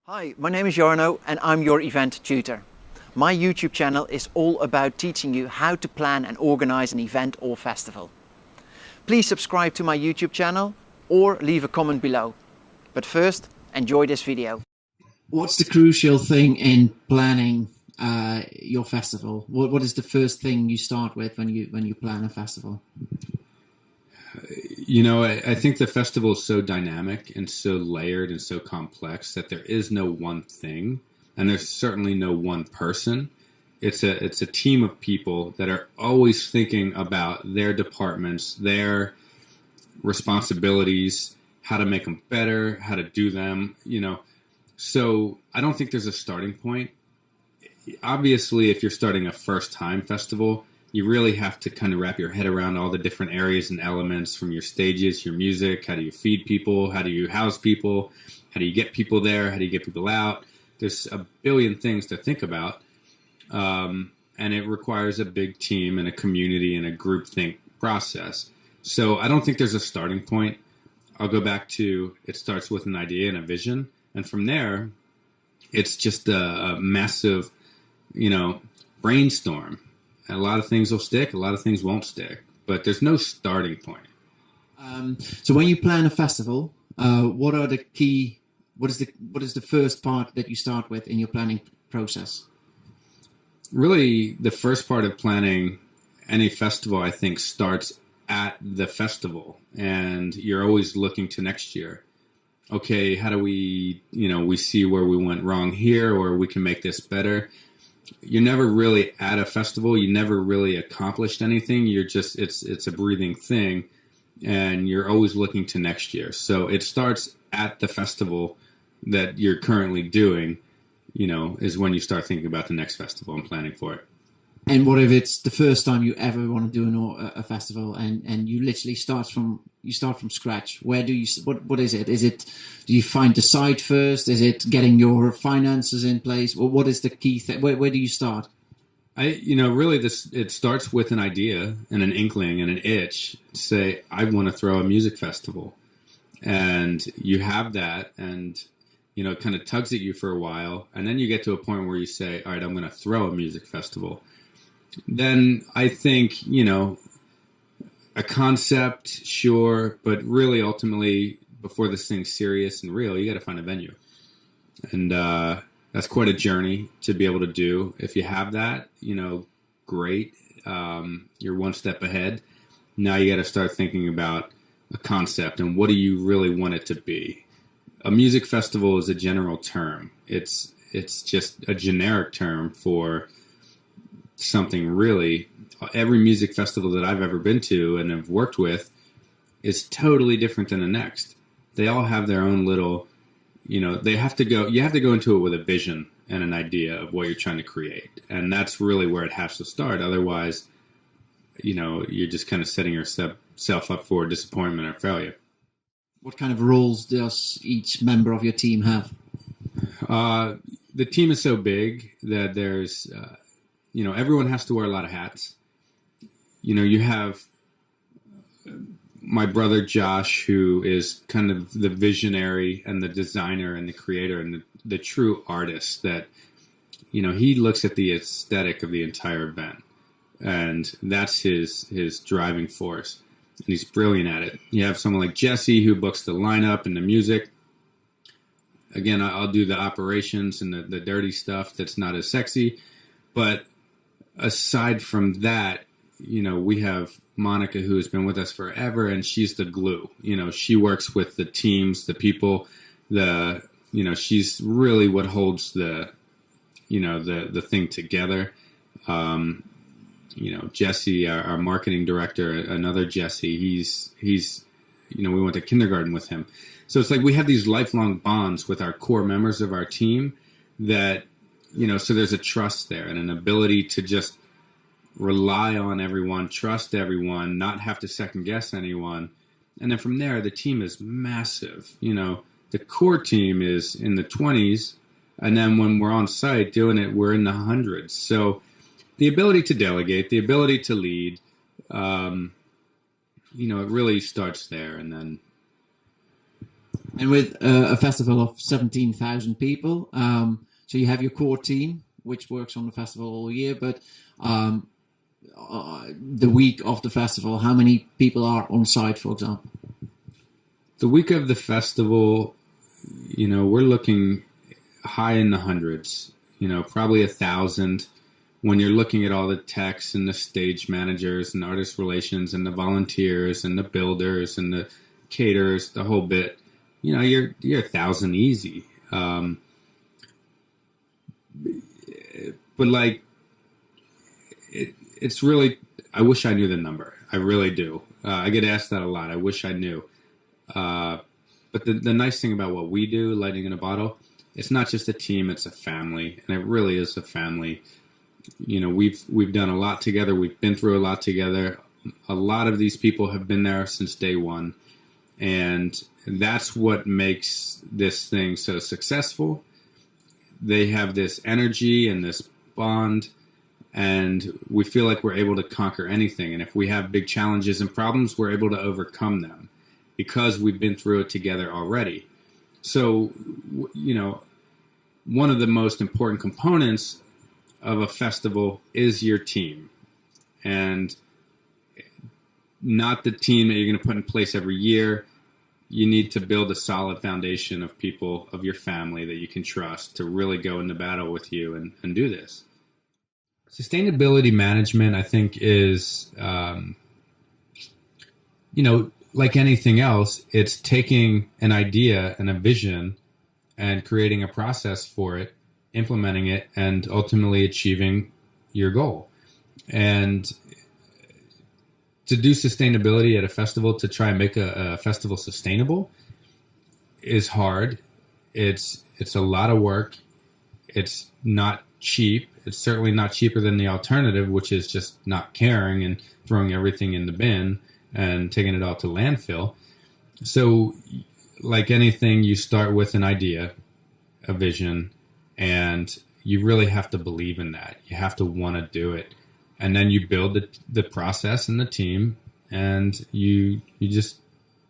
Hi, my name is Jarno and I'm your event tutor. My YouTube channel is all about teaching you how to plan and organize an event or festival. Please subscribe to my YouTube channel or leave a comment below. But first, enjoy this video. What's the crucial thing in planning your festival? What is the first thing you start with when you plan a festival? You know, I think the festival is so dynamic and so layered and so complex that there is no one thing, and there's certainly no one person. It's a team of people that are always thinking about their departments, their responsibilities, how to make them better, how to do them, So I don't think there's a starting point. Obviously, if you're starting a first-time festival, you really have to kind of wrap your head around all the different areas and elements from your stages, your music, how do you feed people, how do you house people, how do you get people there, how do you get people out. There's a billion things to think about, and it requires a big team and a community and a groupthink process. So I don't think there's a starting point. I'll go back to it starts with an idea and a vision, and from there, it's just a massive, brainstorm. A lot of things will stick, a lot of things won't stick, but there's no starting point. So when you plan a festival, what is the first part that you start with in your planning process? Really, the first part of planning any festival, I think, starts at the festival, and you're always looking to next year. Okay, how do we see where we went wrong here, or we can make this better. You're never really at a festival. You never really accomplished anything. You're just, it's a breathing thing, and you're always looking to next year. So it starts at the festival that you're currently doing, is when you start thinking about the next festival and planning for it. And what if it's the first time you ever want to do a festival, and you literally start from scratch? What is it? Do you find the site first? Is it getting your finances in place? Or what is the key thing? Where do you start? Really it starts with an idea and an inkling and an itch to say, I want to throw a music festival. And you have that, and it kind of tugs at you for a while, and then you get to a point where you say, all right, I'm going to throw a music festival. Then I think, a concept, sure, but really ultimately, before this thing's serious and real, you got to find a venue. And that's quite a journey to be able to do. If you have that, great. You're one step ahead. Now you got to start thinking about a concept and what do you really want it to be. A music festival is a general term. It's just a generic term for something. Really, every music festival that I've ever been to and have worked with is totally different than the next. They all have their own little, you have to go into it with a vision and an idea of what you're trying to create. And that's really where it has to start. Otherwise, you're just kind of setting yourself up for disappointment or failure. What kind of roles does each member of your team have? The team is so big that there's, everyone has to wear a lot of hats. You have my brother Josh, who is kind of the visionary and the designer and the creator and the true artist that, he looks at the aesthetic of the entire event. And that's his driving force. And he's brilliant at it. You have someone like Jesse who books the lineup and the music. Again, I'll do the operations and the dirty stuff that's not as sexy. But aside from that, we have Monica, who has been with us forever, and she's the glue. She works with the teams, the people, she's really what holds the thing together. Jesse, our marketing director, another Jesse, he's we went to kindergarten with him. So it's like we have these lifelong bonds with our core members of our team that, so there's a trust there and an ability to just rely on everyone, trust everyone, not have to second guess anyone. And then from there, the team is massive. The core team is in the 20s. And then when we're on site doing it, we're in the hundreds. So the ability to delegate, the ability to lead, it really starts there. And then And with a festival of 17,000 people, so you have your core team, which works on the festival all year, but the week of the festival, how many people are on site, for example? The week of the festival, we're looking high in the hundreds, probably 1,000. When you're looking at all the techs and the stage managers and artist relations and the volunteers and the builders and the caterers, the whole bit, you're 1,000 easy. But like, it's really, I wish I knew the number. I really do. I get asked that a lot. I wish I knew. But the nice thing about what we do, Lightning in a Bottle, it's not just a team, it's a family. And it really is a family. We've done a lot together. We've been through a lot together. A lot of these people have been there since day one. And that's what makes this thing so successful. They have this energy and this bond, and we feel like we're able to conquer anything. And if we have big challenges and problems, we're able to overcome them because we've been through it together already. So, one of the most important components of a festival is your team, and not the team that you're going to put in place every year. You need to build a solid foundation of people, of your family that you can trust to really go into battle with you and do this. Sustainability management, I think, is, like anything else, it's taking an idea and a vision and creating a process for it, implementing it, and ultimately achieving your goal. And to do sustainability at a festival, to try and make a festival sustainable, is hard. It's a lot of work. It's not cheap. It's certainly not cheaper than the alternative, which is just not caring and throwing everything in the bin and taking it all to landfill. So, like anything, you start with an idea, a vision, and you really have to believe in that. You have to want to do it. And then you build the process and the team, and you just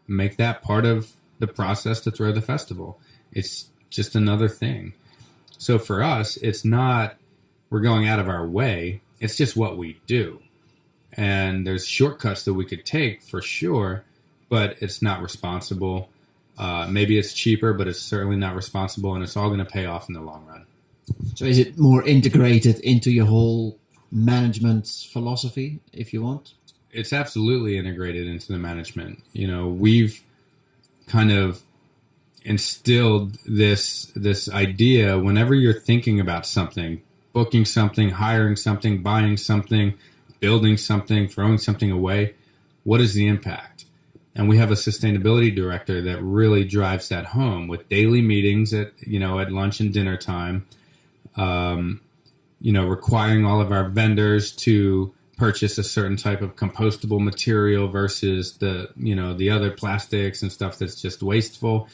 make that part of the process to throw the festival. It's just another thing. So for us, it's not we're going out of our way. It's just what we do. And there's shortcuts that we could take for sure, but it's not responsible. Maybe it's cheaper, but it's certainly not responsible, and it's all going to pay off in the long run. So is it more integrated into your whole management philosophy, if you want? It's absolutely integrated into the management. We've kind of instilled this idea whenever you're thinking about something, booking something, hiring something, buying something, building something, throwing something away, what is the impact? And we have a sustainability director that really drives that home with daily meetings at lunch and dinner time, requiring all of our vendors to purchase a certain type of compostable material versus the other plastics and stuff that's just wasteful.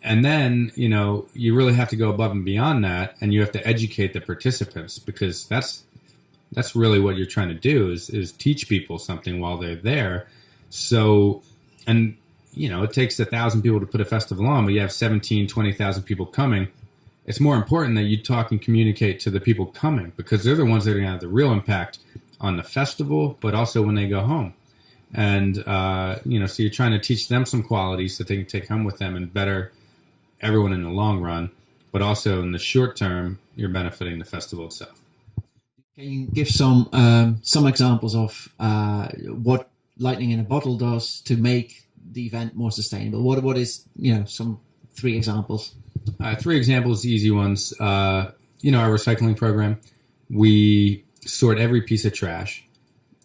And then, you really have to go above and beyond that, and you have to educate the participants, because that's really what you're trying to do is teach people something while they're there. So, and it takes 1,000 people to put a festival on, but you have 20,000 people coming. It's more important that you talk and communicate to the people coming, because they're the ones that are going to have the real impact on the festival, but also when they go home. And, so you're trying to teach them some qualities that they can take home with them and better everyone in the long run, but also in the short term, you're benefiting the festival itself. Can you give some examples of what Lightning in a Bottle does to make the event more sustainable? What is, some 3 examples? 3 examples, easy ones. Our recycling program, we sort every piece of trash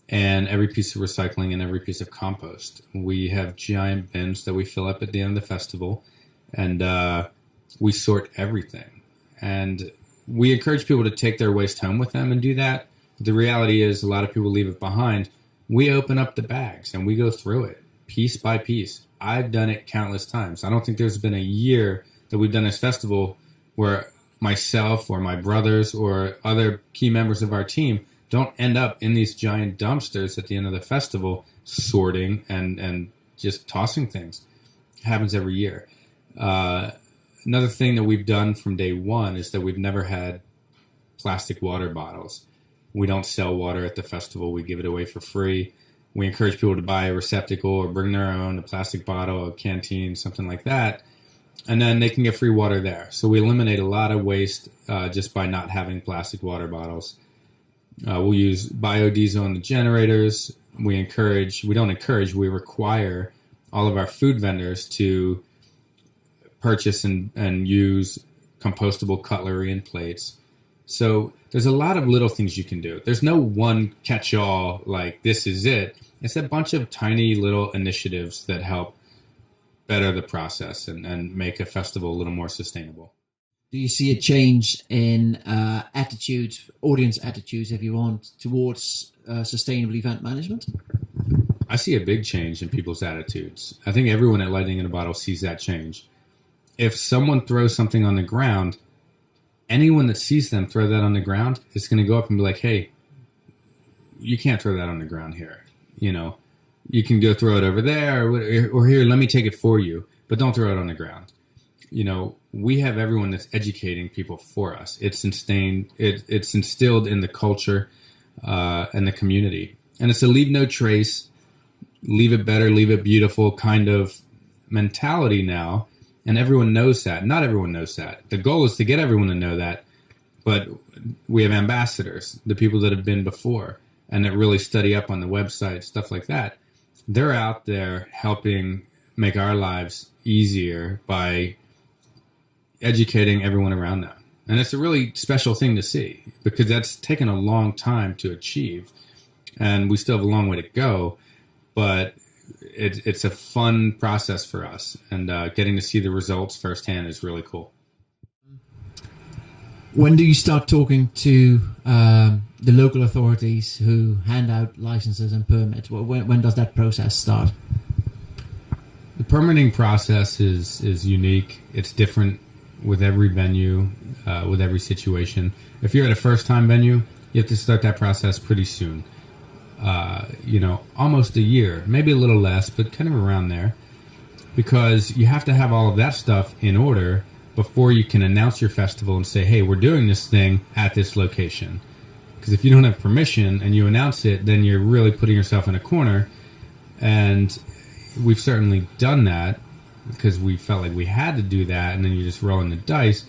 and every piece of recycling and every piece of compost. We have giant bins that we fill up at the end of the festival, and we sort everything. And we encourage people to take their waste home with them and do that. The reality is a lot of people leave it behind. We open up the bags and we go through it piece by piece. I've done it countless times. I don't think there's been a year that we've done this festival where myself or my brothers or other key members of our team don't end up in these giant dumpsters at the end of the festival sorting and just tossing things. It happens every year. Another thing that we've done from day one is that we've never had plastic water bottles. We don't sell water at the festival. We give it away for free. We encourage people to buy a receptacle or bring their own, a plastic bottle, a canteen, something like that. And then they can get free water there. So we eliminate a lot of waste just by not having plastic water bottles. We'll use biodiesel in the generators. We require all of our food vendors to purchase and use compostable cutlery and plates. So there's a lot of little things you can do. There's no one catch-all, like this is it. It's a bunch of tiny little initiatives that help better the process and make a festival a little more sustainable. Do you see a change in audience attitudes, if you want, towards sustainable event management? I see a big change in people's attitudes. I think everyone at Lightning in a Bottle sees that change. If someone throws something on the ground, anyone that sees them throw that on the ground is going to go up and be like, hey, you can't throw that on the ground here. You know, you can go throw it over there or here, let me take it for you, but don't throw it on the ground. You know, we have everyone that's educating people for us. It's instilled in the culture and the community. And it's a leave no trace, leave it better, leave it beautiful kind of mentality now. And everyone knows that. Not everyone knows that. The goal is to get everyone to know that. But we have ambassadors, the people that have been before and that really study up on the website, stuff like that. They're out there helping make our lives easier by educating everyone around them. And it's a really special thing to see because that's taken a long time to achieve. And we still have a long way to go. But it's a fun process for us, and getting to see the results firsthand is really cool. When do you start talking to the local authorities who hand out licenses and permits? When does that process start? The permitting process is unique. It's different with every venue, with every situation. If you're at a first-time venue, you have to start that process pretty soon. Almost a year, maybe a little less, but kind of around there, because you have to have all of that stuff in order before you can announce your festival and say, hey, we're doing this thing at this location. Because if you don't have permission and you announce it, then you're really putting yourself in a corner. And we've certainly done that because we felt like we had to do that, and then you're just rolling the dice.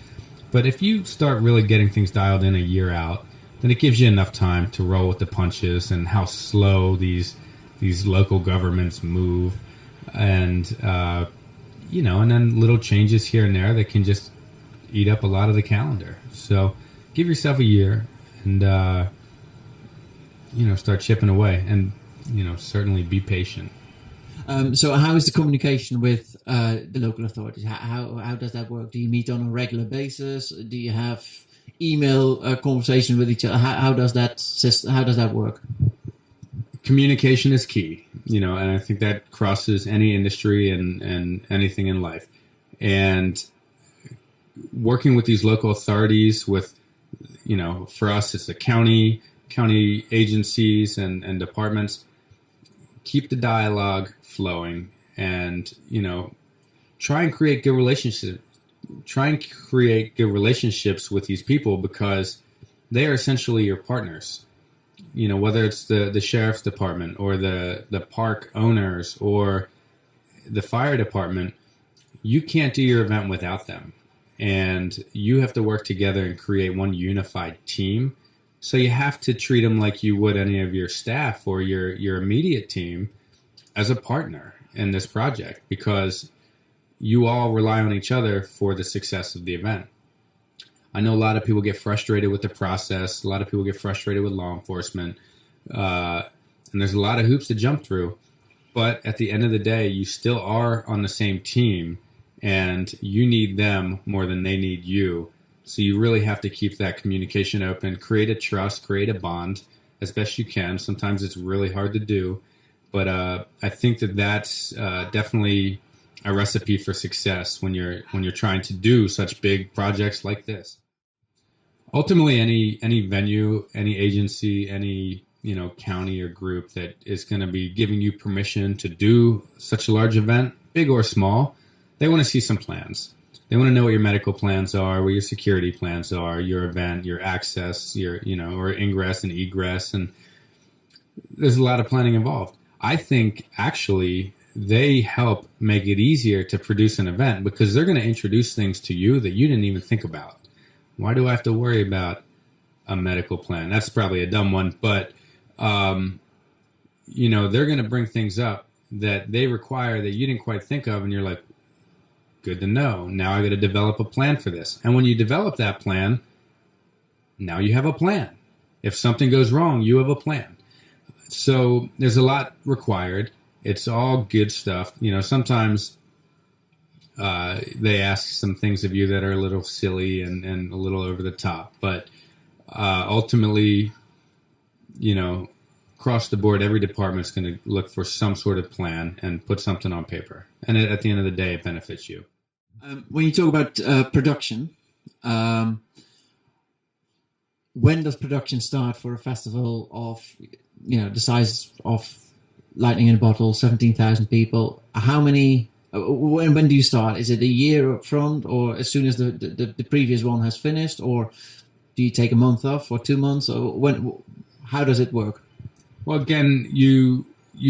But if you start really getting things dialed in a year out, then it gives you enough time to roll with the punches and how slow these local governments move, and and then little changes here and there that can just eat up a lot of the calendar. So give yourself a year and start chipping away, and certainly be patient. So how is the communication with the local authorities? How does that work? Do you meet on a regular basis? Do you have email conversation with each other? How does that work? Communication is key, and I think that crosses any industry and anything in life. And working with these local authorities, for us, it's the county agencies and departments. Keep the dialogue flowing, and try and create good relationships. Try and create good relationships with these people because they are essentially your partners. Whether it's the sheriff's department or the park owners or the fire department, you can't do your event without them. And you have to work together and create one unified team. So you have to treat them like you would any of your staff or your immediate team as a partner in this project, because you all rely on each other for the success of the event. I know a lot of people get frustrated with the process. A lot of people get frustrated with law enforcement. And there's a lot of hoops to jump through. But at the end of the day, you still are on the same team, and you need them more than they need you. So you really have to keep that communication open, create a trust, create a bond as best you can. Sometimes it's really hard to do. But I think that's definitely a recipe for success when you're trying to do such big projects like this. Ultimately, any venue, any agency, any county or group that is going to be giving you permission to do such a large event, big or small, they want to see some plans. They want to know what your medical plans are, what your security plans are, your event, your access, your, or ingress and egress. And there's a lot of planning involved. I think actually they help make it easier to produce an event because they're going to introduce things to you that you didn't even think about. Why do I have to worry about a medical plan? That's probably a dumb one, but they're going to bring things up that they require that you didn't quite think of, and you're like, good to know. Now I got to develop a plan for this. And when you develop that plan, now you have a plan. If something goes wrong, you have a plan. So there's a lot required. It's all good stuff. Sometimes they ask some things of you that are a little silly and a little over the top. But ultimately, across the board, every department is going to look for some sort of plan and put something on paper. And at the end of the day, it benefits you. When you talk about production, when does production start for a festival of, the size of Lightning in a Bottle, 17,000 people? How many? When do you start? Is it a year up front, or as soon as the previous one has finished, or do you take a month off or 2 months? Or how does it work? Well, again, you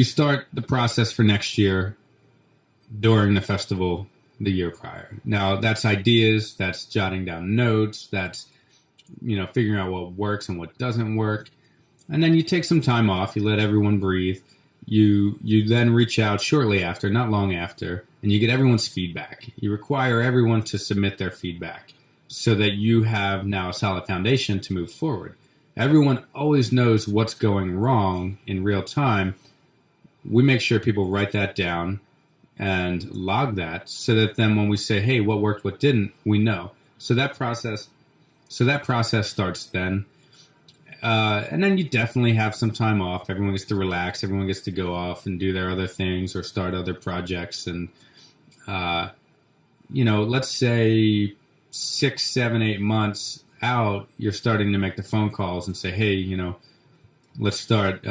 start the process for next year during the festival the year prior. Now, that's ideas, that's jotting down notes, that's figuring out what works and what doesn't work. And then you take some time off, you let everyone breathe. You then reach out shortly after, not long after, and you get everyone's feedback. You require everyone to submit their feedback so that you have now a solid foundation to move forward. Everyone always knows what's going wrong in real time. We make sure people write that down and log that so that then when we say, hey, what worked, what didn't, we know. So that process starts then. And then you definitely have some time off. Everyone gets to relax. Everyone gets to go off and do their other things or start other projects. And, let's say 6, 7, 8 months out, you're starting to make the phone calls and say, hey, let's start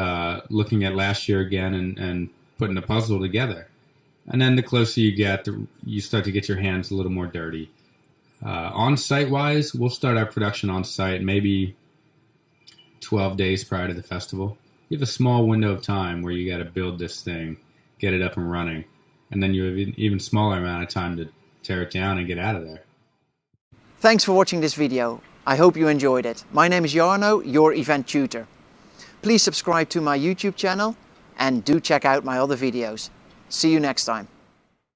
looking at last year again and putting the puzzle together. And then the closer you get, you start to get your hands a little more dirty. On-site wise, we'll start our production on-site maybe 12 days prior to the festival. You have a small window of time where you got to build this thing, get it up and running, and then you have an even smaller amount of time to tear it down and get out of there. Thanks for watching this video. I hope you enjoyed it. My name is Jarno, your event tutor. Please subscribe to my YouTube channel and do check out my other videos. See you next time.